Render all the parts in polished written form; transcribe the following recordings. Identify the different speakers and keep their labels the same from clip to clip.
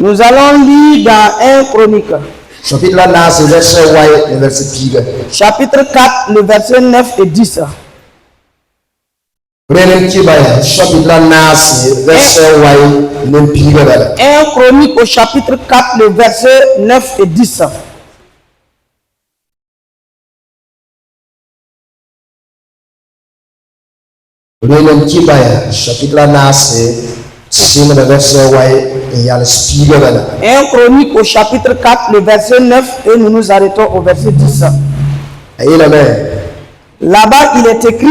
Speaker 1: Nous allons lire dans 1 Chronique.
Speaker 2: Chapitre
Speaker 1: 4, le verset 9 et 10.
Speaker 2: 1
Speaker 1: Chronique au chapitre 4, le verset 9 et 10. Un Chronique au chapitre 4, le verset 9 et nous nous arrêtons au verset 10. Là-bas, il est écrit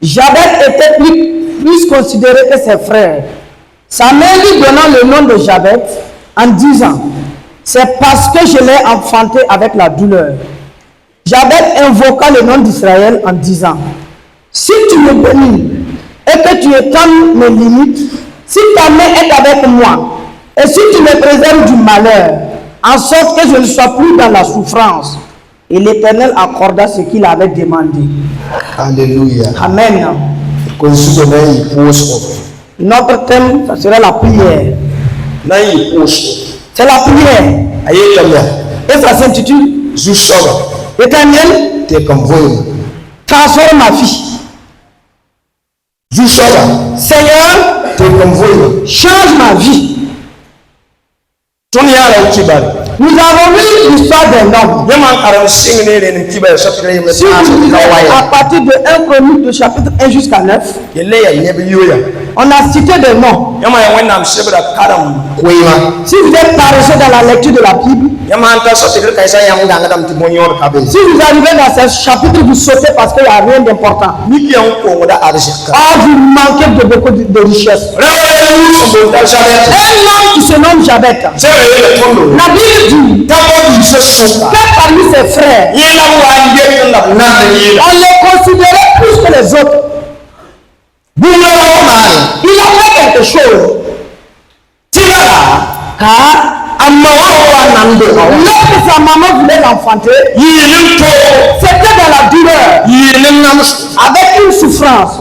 Speaker 1: Jabet était plus considéré que ses frères. Sa mère lui donnant le nom de Jabet en disant: c'est parce que je l'ai enfanté avec la douleur. Jabet invoqua le nom d'Israël en disant: si tu me bénis et que tu étends mes limites, si ta main est avec moi, et si tu me préserves du malheur, en sorte que je ne sois plus dans la souffrance. Et l'Éternel accorda ce qu'il avait demandé.
Speaker 2: Alléluia.
Speaker 1: Amen. Notre thème, ça sera la prière. C'est la prière. Et ça s'intitule Éternel, transforme ma vie. Seigneur, change ma vie. Nous avons vu l'histoire d'un homme. Si vous lisez à partir de 1 Chronique de chapitre 1 jusqu'à 9, on a cité des noms. Si vous êtes paresseux dans la lecture de la Bible, si vous arrivez dans ce chapitre, vous sautez parce qu'il n'y a rien d'important. Vous manquez de beaucoup de richesses. Un homme qui se nomme Jabet. La Bible dit que parmi ses frères, on les considérait plus que les autres. Il a fait quelque chose. Car lorsque sa maman voulait l'enfanter, c'était dans la douleur, avec une souffrance.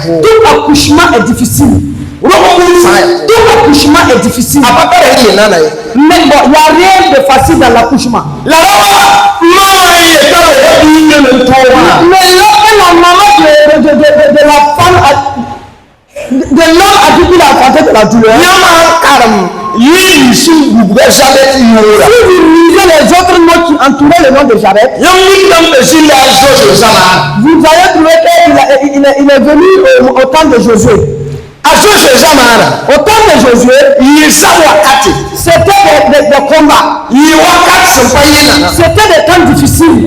Speaker 1: Tout accouchement est difficile. Tout accouchement est difficile. Mais bon, il n'y a rien de facile dans l'accouchement. Mais lorsque la maman de la femme de l'homme a dit qu'il a enfanté de la douleur, si vous lisez les autres mots qui entouraient le nom de Jabet, vous allez trouver qu'il est venu au temps de Josué. Au temps de Josué, c'était des combats. C'était des temps difficiles.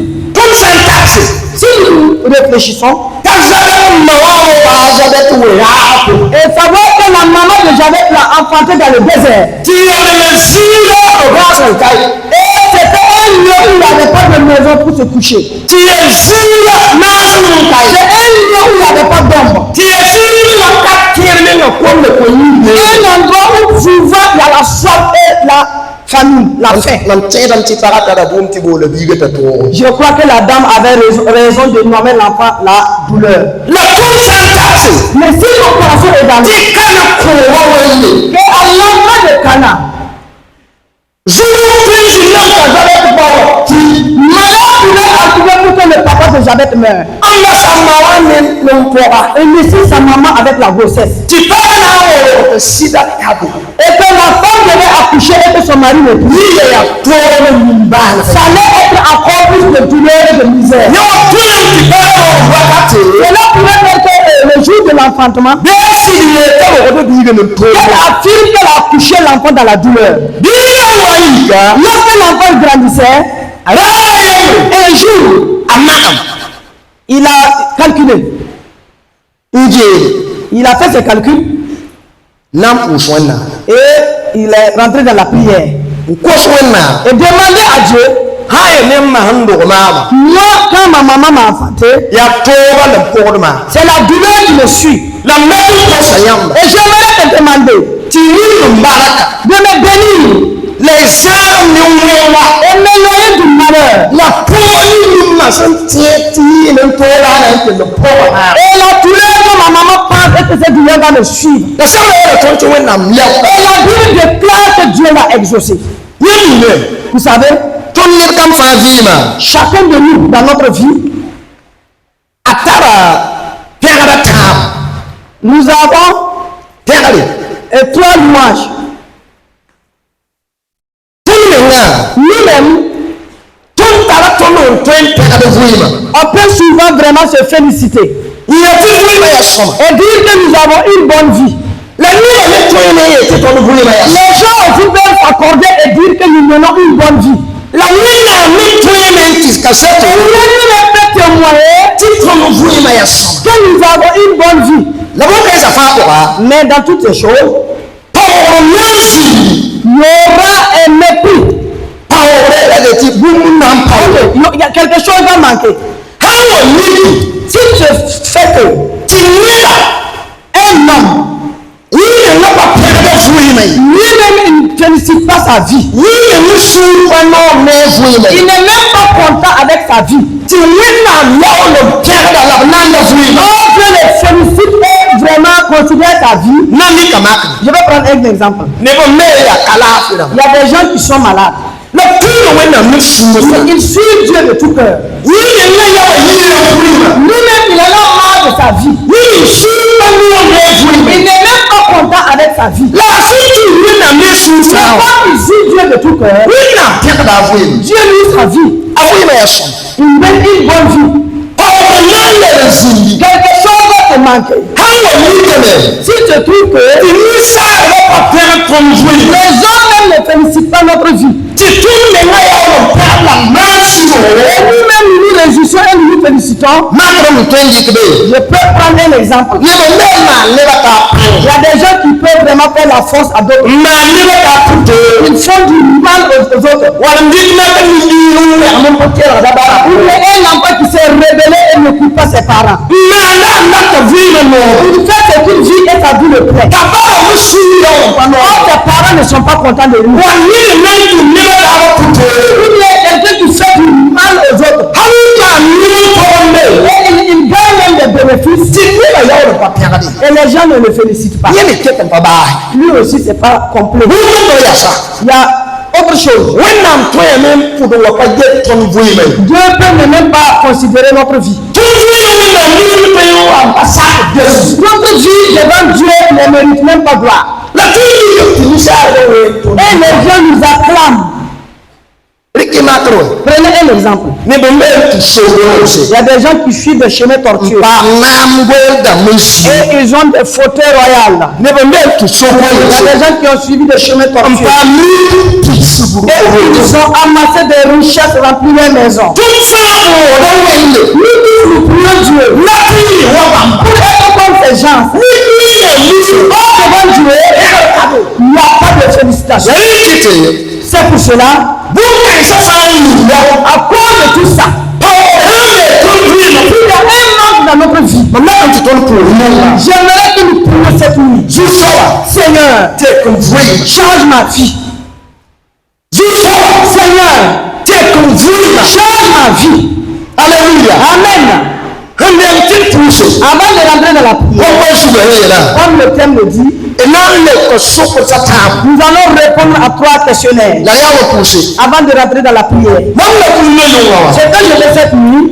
Speaker 1: Si nous réfléchissons, et savoir que la maman de Jabet l'a enfanté dans le désert. Et c'était un lieu où il n'y avait pas de maison pour se coucher. C'est un lieu où il n'y avait pas d'ombre. Un endroit où souvent il y a la soif et la famine, la faim. Je crois que la dame avait raison de nommer l'enfant la douleur. Mais si nous pensons également que à l'endroit de Cana, malheur pouvait arriver pour que le papa de Jabet meure. Et laisser sa maman avec la grossesse. Et que la femme devait accoucher et que son mari ne puisse. Ça allait être encore plus de douleur et de misère. Cela pouvait faire que le jour de l'enfantement, elle affirme qu'elle a accouché l'enfant dans la douleur. Lorsque l'enfant grandissait, un jour, Il a calculé. Il a fait ses calculs. Et il est rentré dans la prière. Et demandé à Dieu. Moi, quand ma maman m'a enfanté, c'est la douleur qui me suit. Et j'aimerais te demander de me bénir et m'éloigner du malheur. Et la douleur que ma maman pense et que cette douleur va me suivre. Et la Bible déclare que Dieu l'a exaucé. Vous savez, chacun de nous dans notre vie, nous avons trois louanges. Nous-mêmes, on peut souvent vraiment se féliciter et dire que nous avons une bonne vie. Les gens aussi peuvent s'accorder et dire que nous menons une bonne vie. La nuit peut témoigner que nous avons une bonne vie. Mais dans toutes ces choses, il y aura un mépris. Il y a quelque chose va manquer. Si tu fais que un homme, lui-même il ne félicite pas sa vie. Il n'est même pas content avec sa vie. Dieu le félicite et vraiment considère sa vie. Je vais prendre un exemple. Il y a des gens qui sont malades. Ils suivent Dieu de tout cœur. Lui-même, il en a marre de sa vie. Il n'est même pas content avec sa vie. Mais quand il suit Dieu de tout cœur, Dieu lui sa vie. Il mène une bonne vie. Quelque chose va te manquer. Si tu trouves que les hommes même ne félicitent pas notre vie, et nous-mêmes nous réjouissons et nous nous félicitons. Je peux prendre un exemple. Il y a des gens qui peuvent vraiment faire la force à d'autres. Ils font du mal aux autres. Il y a un enfant qui s'est rebellé et ne coupe pas ses parents. Il fait ce qu'il vit et sa vie le plaît. Tes parents ne sont pas contents de lui. Il y a quelqu'un qui fait du mal aux autres. Et il gagne même des bénéfices. Et les gens ne le félicitent pas. Lui aussi, c'est pas complet. Il y a autre chose. Dieu peut même pas considérer notre vie. Notre vie devant Dieu ne mérite même pas gloire. Et les gens nous acclament. Prenez un exemple. Il y a des gens qui suivent des chemins tortueux. Et ils ont des fauteuils royaux. Il y a des gens qui ont suivi des chemins tortueux. Et ils ont amassé des richesses remplies leur maison. Nous prions Dieu. Pour être comme ces gens. Devant Dieu, il n'y a pas de félicitations. C'est pour cela, à cause de tout ça, il y a un manque dans notre vie. J'aimerais que nous prions cette nuit. Seigneur, change ma vie. Seigneur, change ma vie. Alléluia. Amen. Avant de rentrer dans la prière, comme le thème le dit, nous allons répondre à 3 questionnaires avant de rentrer dans la prière. C'est quand je vais cette nuit,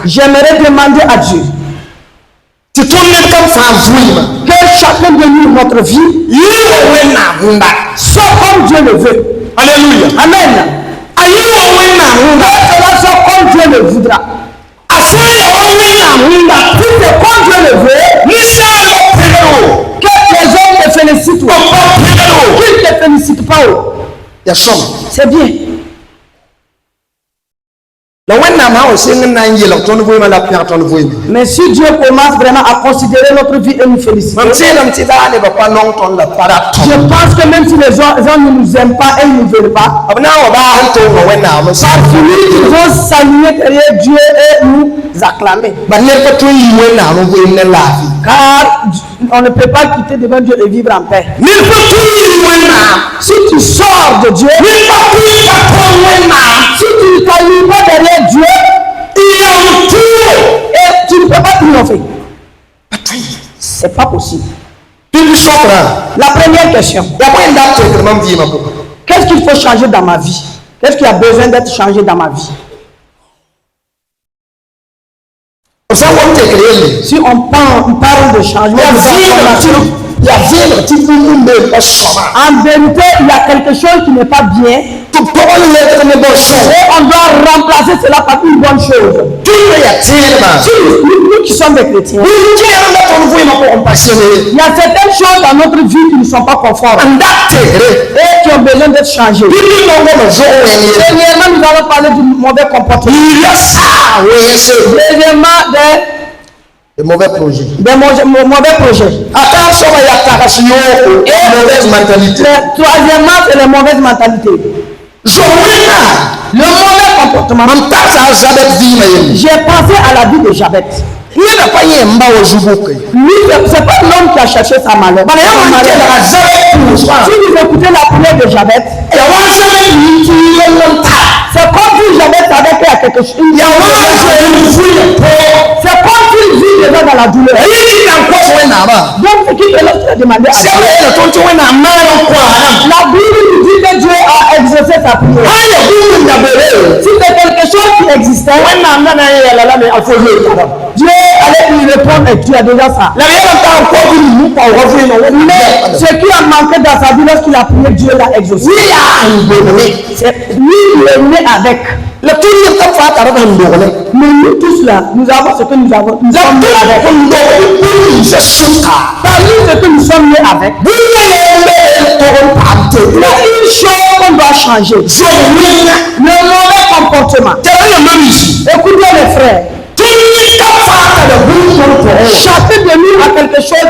Speaker 1: j'aimerais demander à Dieu que chacun de nous, notre vie, soit comme Dieu le veut. Alléluia. Amen. Que cela soit comme Dieu le voudra. Si c'est comme Dieu le veut, que les hommes te félicitent qu'ils ne te félicitent pas. C'est bien. Mais si Dieu commence vraiment à considérer notre vie et nous féliciter, je pense que même si les gens ne nous aiment pas et ils ne nous veulent pas, parce qu'ils vont s'aligner derrière Dieu et nous acclamer. Car on ne peut pas quitter devant Dieu et vivre en paix. Si tu sors de Dieu, si tu t'alignes pas derrière Dieu, et tu ne peux pas triompher. C'est pas possible. La première question, qu'est-ce qu'il faut changer dans ma vie? Qu'est-ce qui a besoin d'être changé dans ma vie? Si on parle de changement, en vérité, il y a quelque chose qui n'est pas bien. Et on doit remplacer cela par une bonne chose. Nous qui sommes des chrétiens, il y a certaines choses dans notre vie qui ne sont pas conformes et qui ont besoin d'être changées. Premièrement, nous allons parler du mauvais comportement. Deuxièmement,
Speaker 2: des mauvais projets.
Speaker 1: Mauvais projets. Et troisièmement, c'est les mauvaises mentalités. Le mauvais comportement. J'ai pensé à la vie de Jabet. Lui, c'est pas l'homme qui a cherché sa malheur. Si vous écoutez la prière de Jabet, c'est comme si Jabet savait qu'il y a quelque chose. C'est comme s'il vit déjà dans la douleur. Donc, ce qui peut leur demander à Dieu. La Bible nous dit que Dieu a exaucé sa prière. Si c'est quelque chose qui existait, Dieu allait lui répondre et tu as déjà ça. Mais ce qui a manqué dans sa vie lorsqu'il a prié, Dieu l'a exaucé. Lui, il est né avec. Mais nous tous là, nous avons ce que nous avons. Nous sommes nés avec. Parmi ce que nous sommes nés avec, il y a une chose qu'on doit changer. Le mauvais comportement. Écoutez les frères. Chacun de nous a quelque chose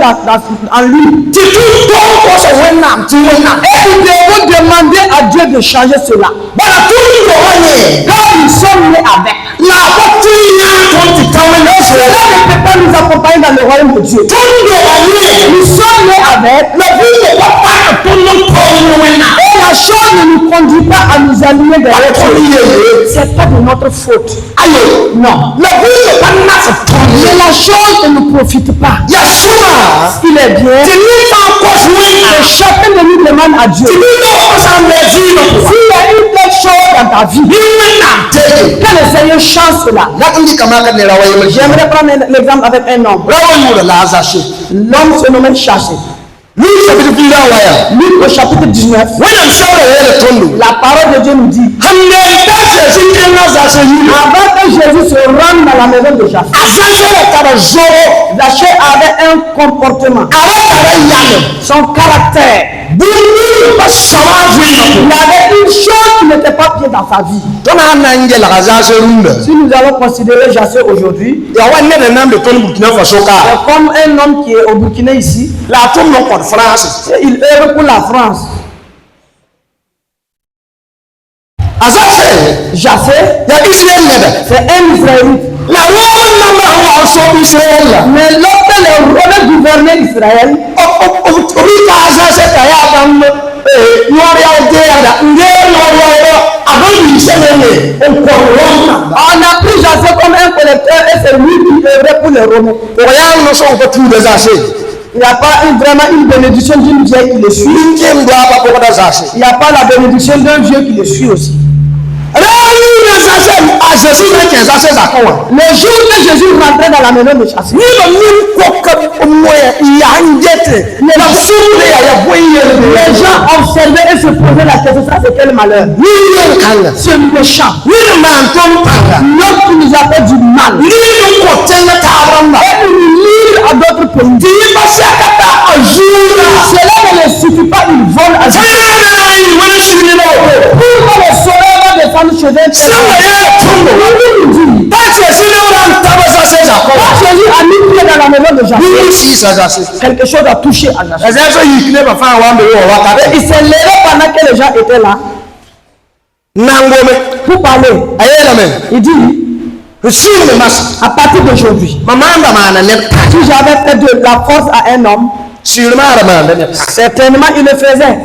Speaker 1: en lui. Et nous devons demander à Dieu de changer cela. Car nous sommes nés avec. Cela ne peut pas nous accompagner dans le royaume de Dieu. Nous sommes nés avec. Et la chose ne nous conduit pas à nous aligner derrière Dieu. C'est pas de notre faute. Non. Mais la chose ne nous profite pas. Il est bien. Et chacun de nous demande à Dieu. S'il y a une telle chose dans ta vie, que le Seigneur change cela. J'aimerais prendre l'exemple avec un homme. L'homme se nommait Chassé. Luc au chapitre 19. La parole de Dieu nous dit, avant que Jésus se rende dans la maison de Japheth, Zachée avait un comportement, son caractère. Il avait une chose qui n'était pas bien dans sa vie. Si nous allons considérer Jassé aujourd'hui, comme un homme qui est au Burkina ici, il œuvre pour la France. Jassé, c'est un Israélite. Mais lorsque les Romains gouvernaient Israël, on a pris Jassé comme un collecteur et c'est lui qui œuvrait pour les Romains. Il n'y a pas vraiment une bénédiction d'une vieille qui le suit. Il n'y a pas la bénédiction d'un vieux qui le suit aussi. Le jour que Jésus rentrait dans la maison de Chassé, les gens observaient et se posaient la question, ça c'est quel malheur? Ce méchant, l'homme qui nous a fait du mal, et nous livre à d'autres pays. Cela ne le suffit pas, il vole à Dieu. Pour que le soleil va descendre chez eux, maison de Jacob, quelque chose a touché à Jacob. Il s'est levé pendant que les gens étaient là pour parler. Il dit, à partir d'aujourd'hui, si j'avais fait de la force à un homme, certainement il le faisait.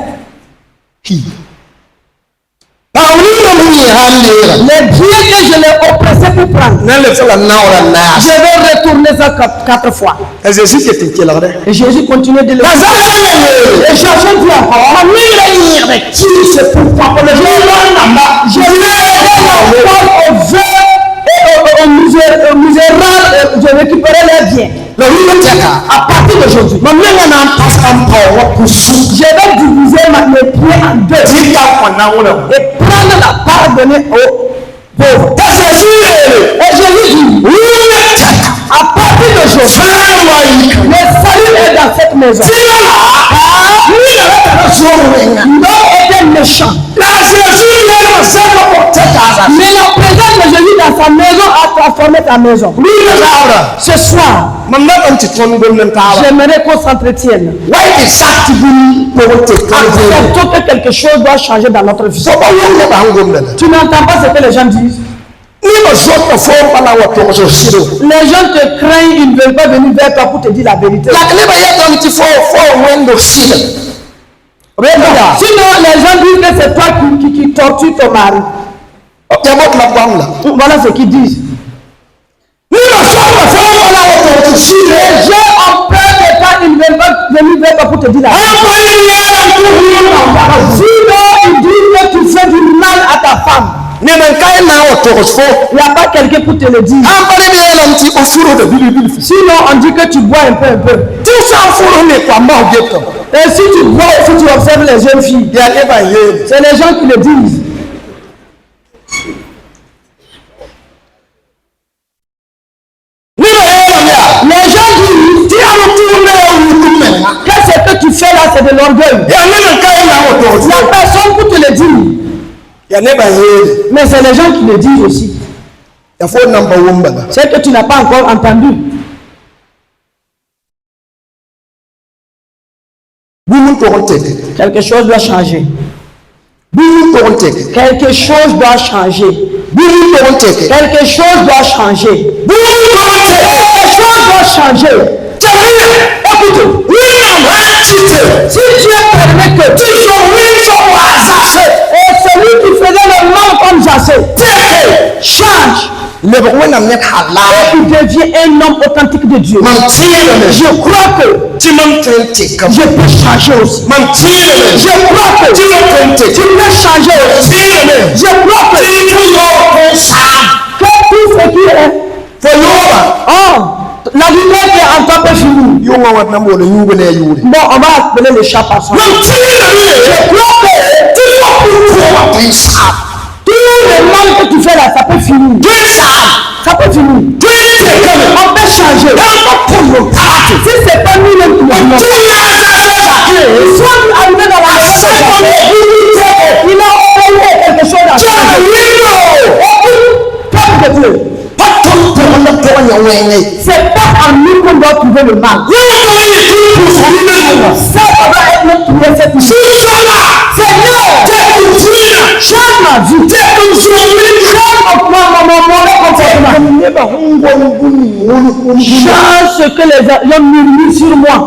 Speaker 1: Les biens que je l'ai oppressé pour prendre, je vais retourner ça 4 fois. Et Jésus continue de le faire. Et Jésus dit encore, c'est pourquoi je vais au vœu et aux misérables, je récupérerai les biens. À partir d'aujourd'hui, je vais diviser mes pieds en 2 et prendre la part donnée aux pauvres. Et Jésus dit, à partir d'aujourd'hui, le salut est dans cette maison. L'homme était méchant. Mais la présence de Jésus dans sa maison a transformé ta maison. Ce soir, j'aimerais qu'on s'entretienne. Acceptons que quelque chose doit changer dans notre vie. Tu n'entends pas ce que les gens disent. Les gens te craignent, ils ne veulent pas venir vers toi pour te dire la vérité. Sinon, les gens disent que c'est toi qui tortures ton mari. Voilà ce qu'ils disent. Les gens ont peur de toi, ils ne veulent pas venir vers toi pour te dire la vérité. Sinon, ils disent que tu fais du mal à ta femme. Il n'y a pas quelqu'un pour te le dire. Sinon, on dit que tu bois un peu. Et si tu bois, si tu observes les jeunes filles, c'est les gens qui le disent. Les gens disent que ce que tu fais là, c'est de l'orgueil. Il n'y a personne pour te le dire. Mais c'est les gens qui le disent aussi. C'est que tu n'as pas encore entendu. Quelque chose doit changer. Quelque chose doit changer. Quelque chose doit changer. Quelque chose doit changer. Écoute, si Dieu permet que et celui qui faisait le mal comme Jassé change, et il devient un homme authentique de Dieu. Je crois que je peux changer aussi. Je crois que tu peux changer aussi. Je crois que tout ce qui est la lumière qui est en toi peut finir. Bon, on va appeler le chat par son nom. Je crois que tout le mal que tu fais là, ça peut finir. Ça peut finir. On peut changer. Si c'est pas nous-mêmes qui l'avons. Soit arrivé dans la maison, il a envoyé quelque chose à changer. Peuple de Dieu. C'est pas en nous qu'on doit trouver le mal. Ça va être notre trouver cette vie. Seigneur, change ma vie. Change ce que les gens murmurent sur moi.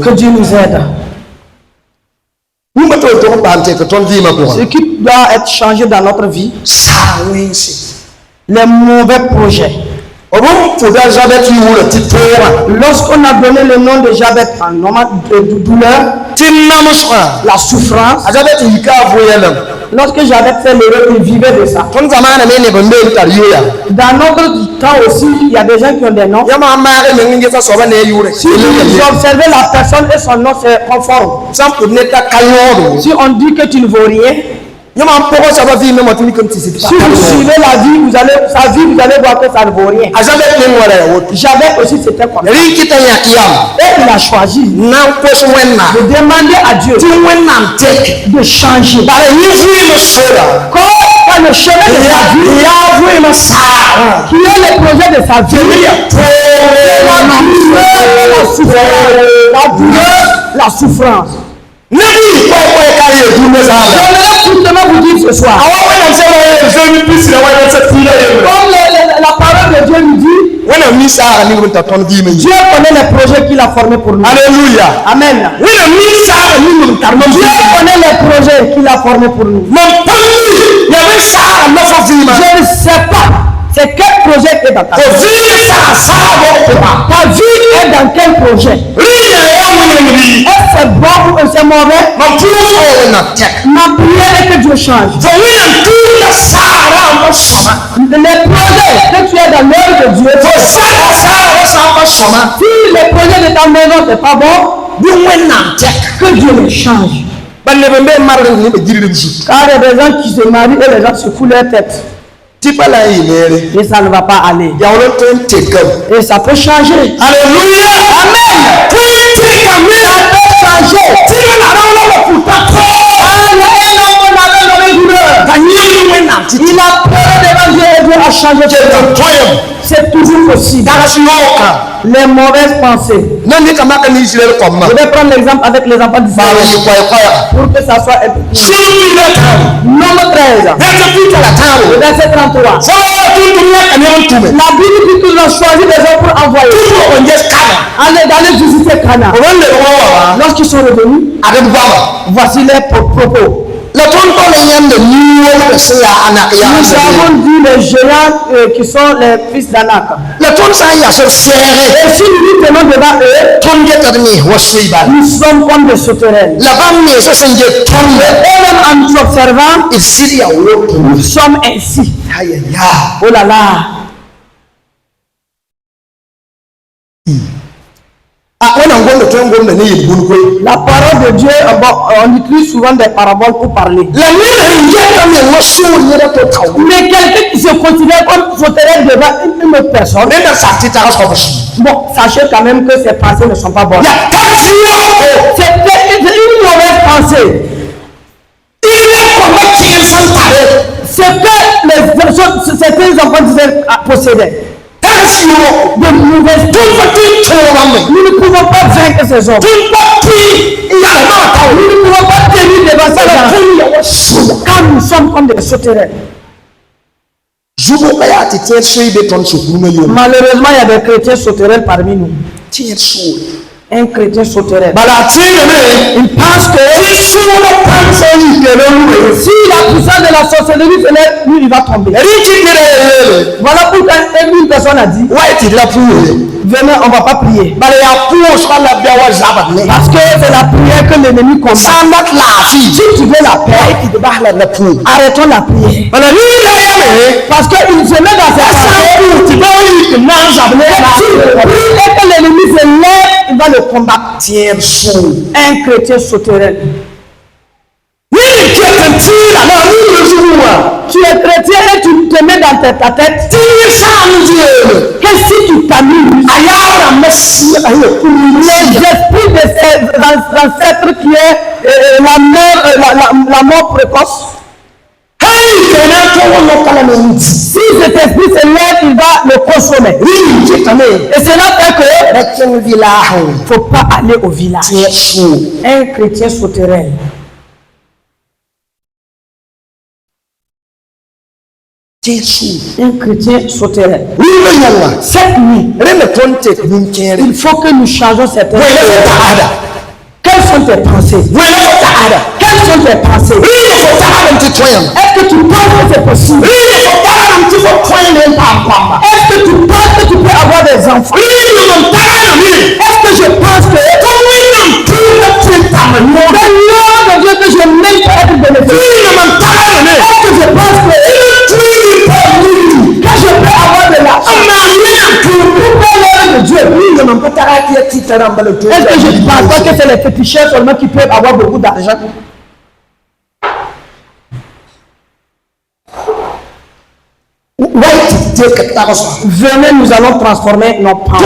Speaker 1: Que Dieu nous aide. Ce qui doit être changé dans notre vie, les mauvais projets. Lorsqu'on a donné le nom de Jabet en nom de douleur, la souffrance, lorsque Jabet fait l'erreur, il vivait de ça. Dans notre temps aussi, il y a des gens qui ont des noms. Si vous observez la personne et son nom, c'est conforme. Si on dit que tu ne vaux rien, si vous suivez la vie, vous allez voir que ça ne vaut rien. J'avais aussi c'était comme ça. Et il a choisi de demander à Dieu de changer. Quand pas le chemin de sa vie, qui est le projet de sa vie, la douleur, la souffrance. J'aimerais justement vous dire ce soir, comme la parole de Dieu nous dit, Dieu connaît les projets qu'il a formés pour nous.
Speaker 2: Alléluia.
Speaker 1: Amen. Dieu connaît les projets qu'il a formés pour nous. Je ne sais pas c'est quel projet est dans ta vie. Ta vie est dans quel projet? Est-ce que c'est bon ou c'est mauvais? Ma prière est que Dieu change. Les projets que tu es dans l'œuvre de Dieu, si les projets de ta maison n'est pas bon, que Dieu les change. Car il y a des gens qui se marient et les gens se foulent leur tête. Et ça ne va pas aller. Et ça peut changer. Alléluia. Amen. Ça peut changer. Il a peur devant Dieu et Dieu a changé. C'est toujours possible. Les mauvaises pensées. Je vais prendre l'exemple avec les enfants d'Israël pour que ça soit un peu plus. Nombre 13. Verset 33. La Bible dit qu'ils ont choisi des gens pour envoyer. Aller visiter Cana. Lorsqu'ils sont revenus, voici les propos. Nous avons dit les géants qui sont les fils d'Anak. Et si nous tenons devant eux, nous sommes comme des sauterelles. Et même en nous observant, nous sommes ainsi. Oh là là. La parole de Dieu, on utilise souvent des paraboles pour parler. Mais quelqu'un qui se considère comme sauterelle devant une autre personne, bon, sachez quand même que ses pensées ne sont pas bonnes. C'est une mauvaise pensée. C'est que certains enfants disaient posséder. De mauvaises. Nous ne pouvons pas vaincre ces hommes. Nous ne pouvons pas tenir devant ces gens. Car nous sommes comme des sauterelles. Malheureusement, il y a des chrétiens sauterelles parmi nous. Un chrétien sauterelle. Il pense que si la puissance de la sorcellerie venait, lui il va tomber. Voilà pourquoi une personne a dit venez, on ne va pas prier. Parce que c'est la prière que l'ennemi combat. Si tu veux la paix, arrêtons la prière. Parce qu'il se met dans ses pensées. Et que l'ennemi se lève, il va le combattre. Un chrétien sauterelle. Tu es chrétien et tu te mets dans ta tête que si tu t'amuses, les esprits de ces ancêtres qui est la mort précoce, si cet esprit se lève, il va le consommer. Et cela fait que il ne faut pas aller au village. Un chrétien sauterelle. Un chrétien sauterelle. Cette nuit, il faut que nous changeons cette pensée. Quelles sont tes pensées? Quelles sont tes pensées? Est-ce que tu penses que c'est possible? Est-ce que tu penses que tu peux avoir des enfants? Est-ce que je pense que le nom de Dieu que je mène pour être bénéfique? Est-ce que je pense que je peux avoir de l'argent pour l'œuvre de Dieu? Est-ce que je ne pense pas que c'est les féticheurs seulement qui peuvent avoir beaucoup d'argent? Venez, nous allons transformer nos pensées.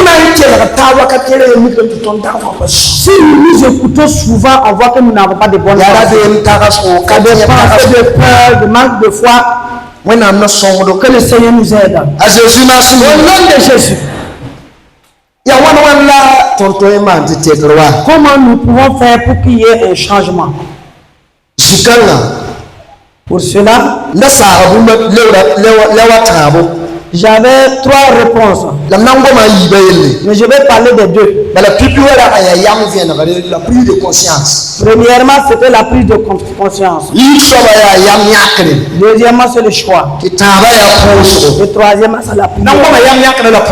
Speaker 1: Si nous écoutons souvent, on voit que nous n'avons pas de bonnes pensées. Des pensées de peur, de manque de foi. Que le Seigneur nous aide.
Speaker 2: À Jésus, merci.
Speaker 1: Au nom de Jésus. Comment nous pouvons faire pour qu'il y ait un changement? Pour cela, j'avais 3 réponses. Mais je vais parler des 2.
Speaker 2: La prise de conscience.
Speaker 1: Premièrement, c'était la prise de conscience. Deuxièmement, c'est le choix. Et troisièmement, c'est la prière.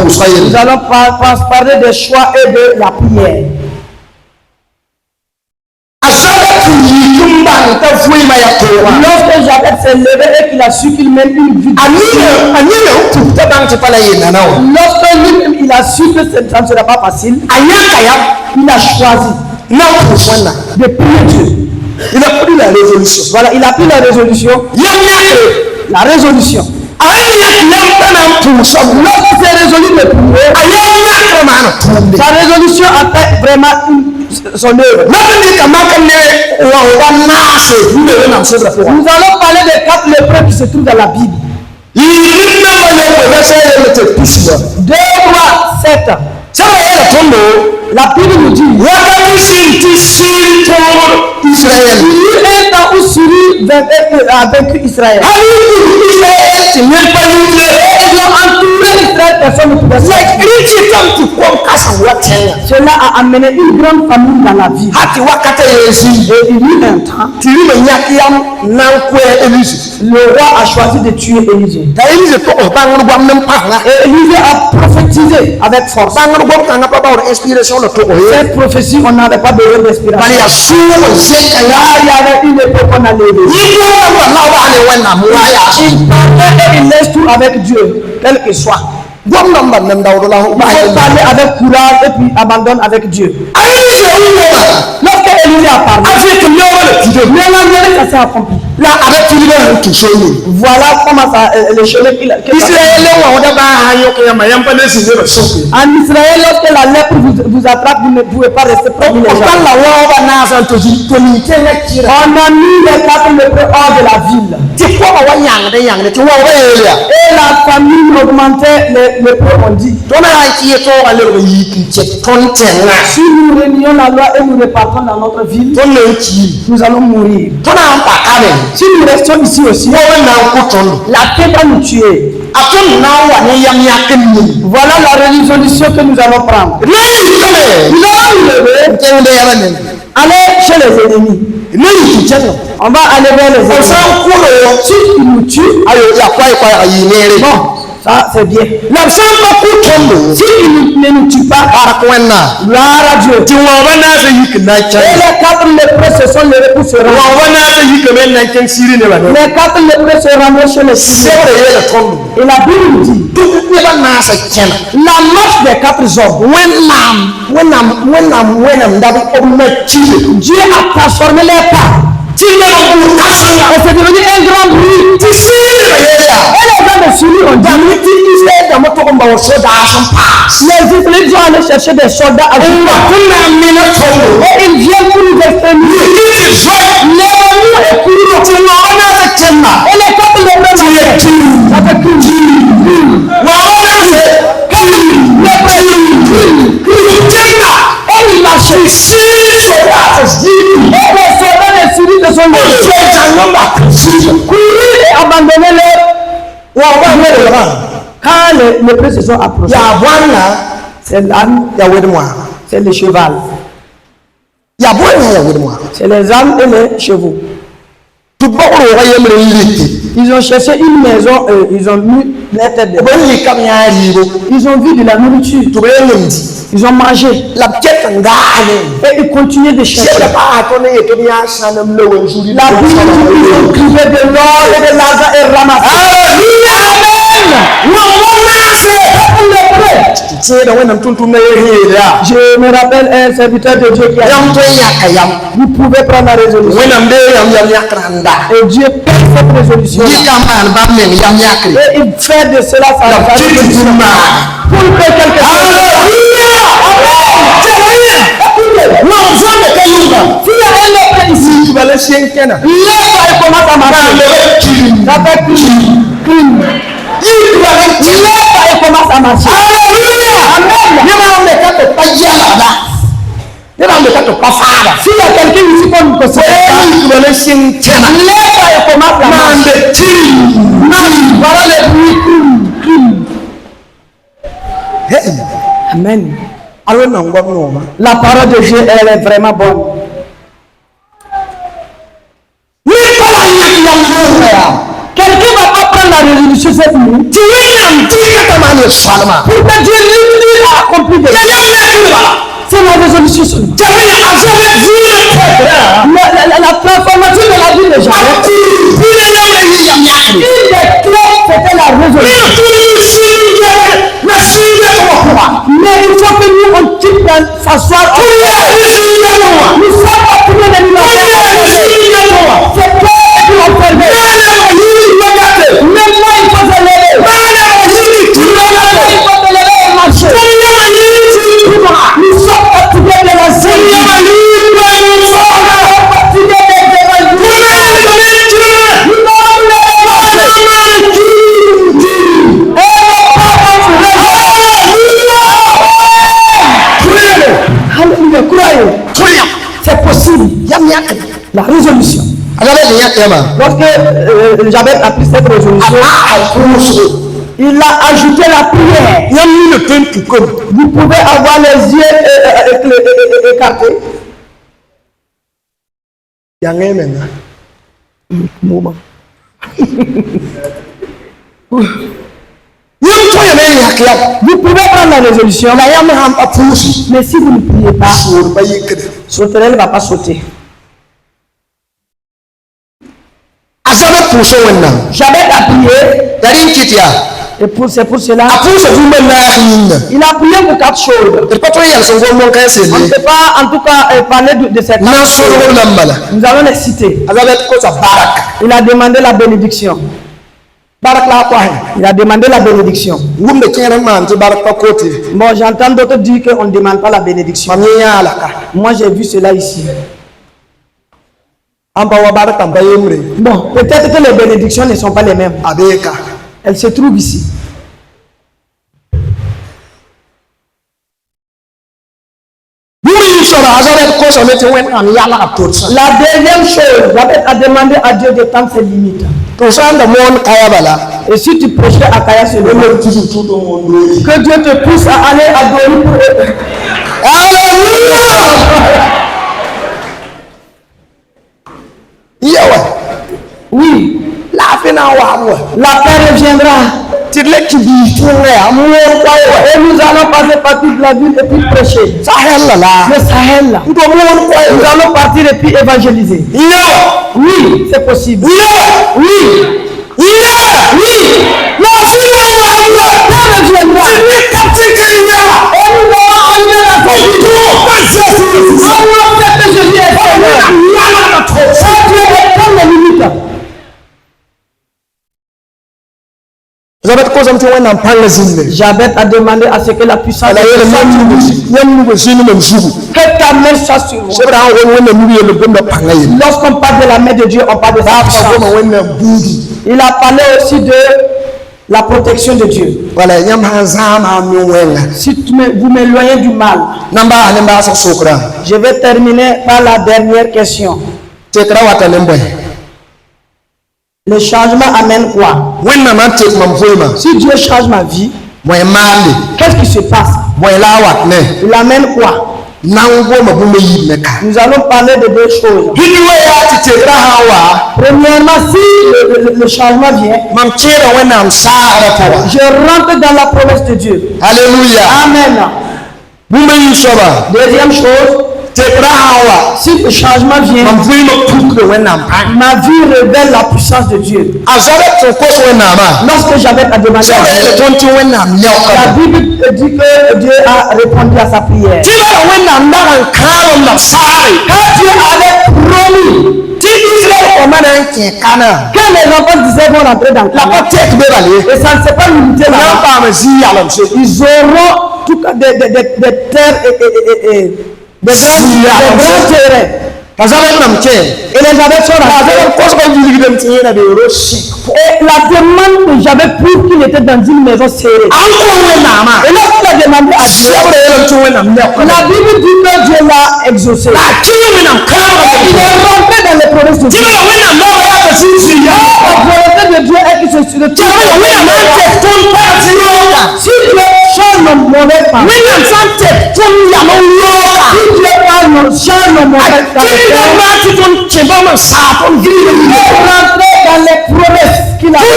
Speaker 1: Nous allons parler des choix et de la prière. Lorsque Jacob s'est levé et qu'il a su qu'il mène une vie, lorsque lui-même il a su que ça ne sera pas facile, il a choisi de prier Dieu.
Speaker 2: Il a pris la résolution.
Speaker 1: Voilà, il a pris la résolution. La résolution. Lorsqu'il s'est résolu de prier, sa résolution a fait vraiment son œuvre. Nous allons parler des 4 lépreux qui se trouvent dans la Bible. 2 Rois 7. La Bible nous dit, il y eut un temps où Syrie a vaincu Israël. Ils ont entouré Israël, personne ne pouvait sortir. Cela a amené une grande famine dans la ville. Et il y eut un temps, le roi a choisi de tuer Élisée. Et Élisée a prophétisé avec force. Cette prophétie, on n'avait pas besoin d'inspiration. Il y avait une époque qu'on a levée. Il parlait et il laisse tout avec Dieu, quel que soit. Il faut parler avec courage et puis abandonne avec Dieu. Lorsque Élisée a parlé, ça s'est accompli. Voilà comment ça, le chemin qu'il a. En Israël, lorsque la lèpre vous attrape, vous ne pouvez pas rester proche. On a mis les 4 lépreux hors de la ville. Et la famine augmentait, les lépreux ont dit, si nous réunions la loi et nous repartons dans notre ville, nous allons mourir. Si nous restons ici aussi, la paix va nous tuer. Voilà la résolution que nous allons prendre. Allez chez les ennemis. On va aller vers les ennemis. Si ils nous tuent, bon, ça c'est bien. Si ils ne nous tuent pas, gloire à Dieu. Et les 4 lépreux se sont levés pour se rendre. Les 4 lépreux se rendaient chez les Syriens. Et la Bible nous dit, la marche des 4 hommes, Dieu a transformé les pas. Et c'est devenu un grand bruit. Et les gens de Syrie ont dit, les Israélites vont aller chercher des soldats à Juda. Et ils viennent pour nous exterminer. Lève-nous et courons. Et les 4 lépreux ça fait et ils marchaient. Et les soldats de Syrie se sont levés. Courir et abandonner leur. Quand les lépreux se sont approchés, c'est l'âne, c'est le cheval. C'est les ânes et les chevaux. Ils ont cherché une maison, ils ont mis les têtes de ils ont vu de la nourriture. Ils ont mangé. Et ils continuaient de chercher. La Bible dit qu'ils ont crié de l'or et de l'argent et ramassé. Je me rappelle un serviteur de Dieu qui a dit, vous pouvez prendre la résolution. Et Dieu paye cette résolution. Et il fait de cela sa résolution. Pour que quelque chose. S'il y a un lépreux ici, lève et commence à marcher. Ça fait plus. Lève-toi et commence à marcher.
Speaker 2: Alléluia.
Speaker 1: Amen. S'il y a quelqu'un ici qu'on ne connaît pas, lève-toi et commence à marcher. Voilà le bruit. Amen. La parole de Dieu, elle est vraiment bonne. Quelqu'un ne va pas prendre la résolution cette nuit pour que Dieu lui a accompli des choses. C'est la résolution. La transformation de la vie de Jacob. Une des clés, c'était la résolution. Mais il faut que nous, on quitte s'asseoir. Nous sommes pas tous les c'est toi qui l'as perdu. Même moi, il faut se lever. Il faut se lever et marcher. Nous sommes fatigués de la vie. Nous sommes fatigués des c'est possible. La résolution. Lorsque Jabez a pris cette résolution, il a ajouté la prière. Vous pouvez avoir les yeux écartés. Moment. Vous pouvez prendre la résolution, mais si vous ne priez pas, sauterelle ne va pas sauter. Jabez a prié, et c'est pour cela il a prié pour 4 choses. On ne peut pas en tout cas parler de cette chose. Nous allons les citer. Il a demandé la bénédiction. Il a demandé la bénédiction. Bon, j'entends d'autres dire qu'on ne demande pas la bénédiction. Moi, j'ai vu cela ici. Bon, peut-être que les bénédictions ne sont pas les mêmes. Elles se trouvent ici. La deuxième chose, Jabez a demandé à Dieu d'étendre ses limites. Et si tu prêchais à Kaya ce moment, que Dieu te pousse à aller à Dori pour eux. Oui, la paix reviendra. Et nous allons passer par toute la ville et puis prêcher. Le Sahel là. Nous allons partir et puis évangéliser. Oui, c'est possible. Oui. La vie reviendra. Et nous allons enlever la vie. Jabez a demandé à ce que la puissance que ta main soit sur moi. Lorsqu'on parle de la main de Dieu, on parle de sa puissance. Il a parlé aussi de la protection de Dieu. Si vous m'éloignez du mal, je vais terminer par la dernière question. Le changement amène quoi? Si Dieu change ma vie, qu'est-ce qui se passe? Il amène quoi? Nous allons parler de 2 choses. Premièrement, si le changement vient, je rentre dans la promesse de Dieu.
Speaker 2: Alléluia.
Speaker 1: Amen. Deuxième chose, si le changement vient, ma vie révèle la puissance de Dieu. Lorsque Jabez a demandé à Dieu, la Bible dit que Dieu a répondu à sa prière. Quand Dieu avait promis que les enfants d'Israël vont rentrer dans Canaan, et ça ne s'est pas limité là. Ils auront tout cas des terres et des grands terrains.
Speaker 2: Et
Speaker 1: les Jabettes sont là. Et la demande de Jabet prouve qu'il était dans une maison serrée. Et lorsqu'il a demandé à Dieu, la Bible dit que Dieu l'a exaucé. Il est rentré dans les promesses de Dieu. La volonté de Dieu est qu'il se suit. Si Dieu change nos mauvais pas, si Dieu change nos mauvais pas, rentrer dans les promesses qu'il a faites.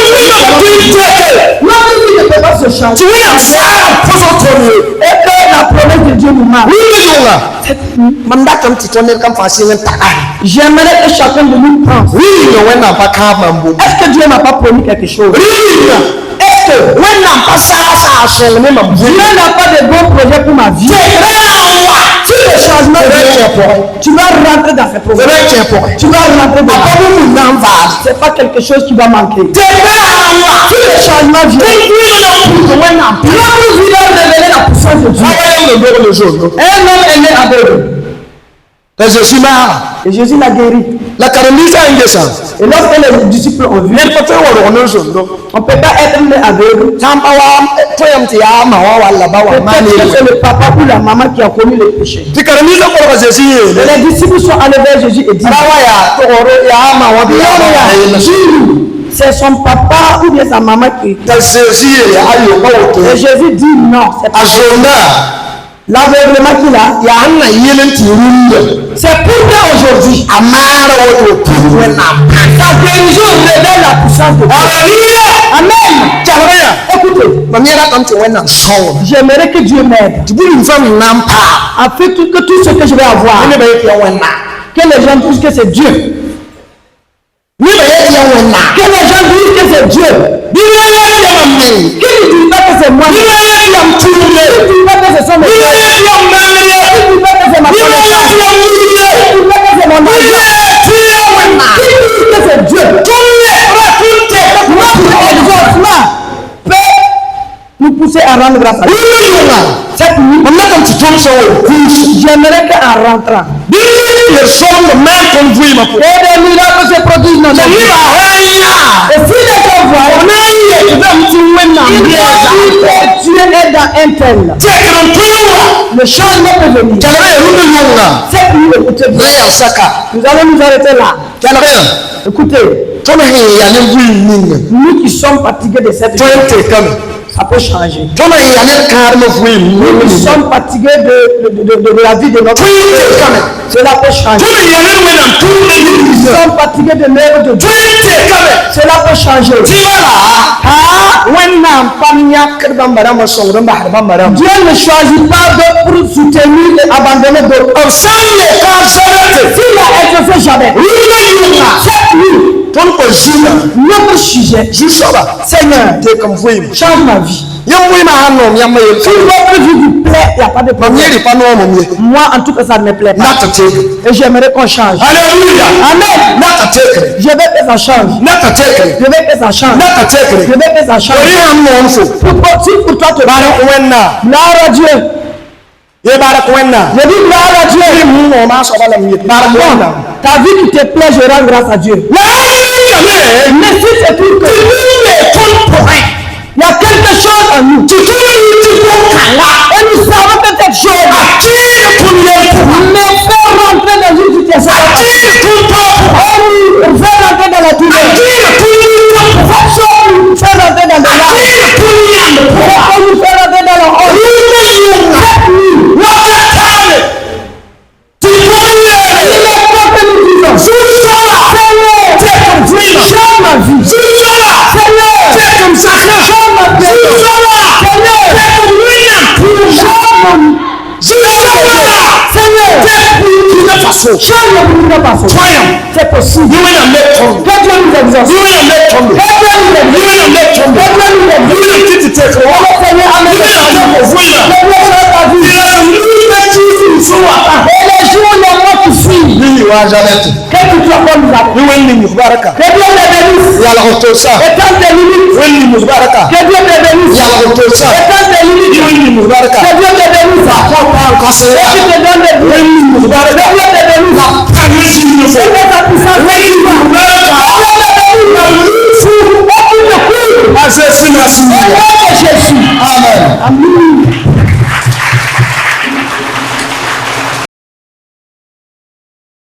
Speaker 1: Notre vie ne peut pas se changer. Et que la promesse de Dieu nous marque. J'aimerais que chacun de nous pense. Est-ce que Dieu n'a pas promis quelque chose? Est-ce que Dieu n'a pas de bons projets pour ma vie? Si le changement vient, tu vas rentrer dans ces projets. Tu vas rentrer dans c'est pas quelque chose qui va manquer. Si le changement vient, notre vie va révéler la puissance de Dieu. Un homme est né aveugle. Et Jésus l'a guéri. Et lorsque les disciples ont vu, on ne peut pas être né aveugle. Peut-être que c'est le papa ou la maman qui a commis le péché. Et les disciples sont allés vers Jésus et disent, c'est son papa ou bien sa maman qui. Et Jésus dit non, c'est pas l'aveuglement qu'il a, c'est pour toi aujourd'hui. Sa guérison révèle la puissance de Dieu. Amen. Écoutez, j'aimerais que Dieu m'aide. Afin que tout ce que je vais avoir, que les gens disent que c'est Dieu. Que les gens disent que c'est Dieu. Qui ne dit pas que c'est moi? Qui ne dit pas que ce sont mes frères? Qui ne dit pas que c'est ma connaissance? Qui ne dit pas que c'est mon argent? Qui dit que c'est Dieu? Notre exaucement peut nous pousser à rendre grâce à Dieu. Cette nuit, j'aimerais qu'en rentrant, et des miracles se produisent dans notre vie. Et si les gens voient, Dieu est dans un tel, le changement peut venir. Cette nuit, écoutez, nous allons nous arrêter là. Écoutez, nous qui sommes fatigués de cette vie, ça peut changer. Nous qui sommes fatigués de la vie de notre vie, cela peut changer. Nous qui sommes fatigués de l'œuvre de Dieu, cela peut changer. Dieu ne choisit pas d'autres pour soutenir et abandonner d'autres. S'il a exaucé jamais, cette nuit, notre sujet, Seigneur, change ma vie. Si votre vie vous plaît, il n'y a pas de problème. Moi, en tout cas, ça ne me plaît pas. Et j'aimerais qu'on change. Amen. Je veux que ça change. Je veux que ça change. Je veux que ça change. Pour toi, te gloire à Dieu. Je dis gloire à Dieu. Ta vie qui te plaît, je rends grâce à Dieu. Mais si c'est tout que il y a quelque chose en nous. Et nous savons que cette chose me fait rentrer dans une situation. On me fait rentrer dans la douleur. Cette chose nous fait rentrer dans la larmes. On nous fait rentrer dans la honte. Cette nuit, change ma vie. C'est possible. Que Dieu nous exauce.
Speaker 2: qu'il nous faut.
Speaker 1: Et que ta puissance
Speaker 2: À Jésus, merci.
Speaker 1: Au nom de Jésus.
Speaker 2: Amen.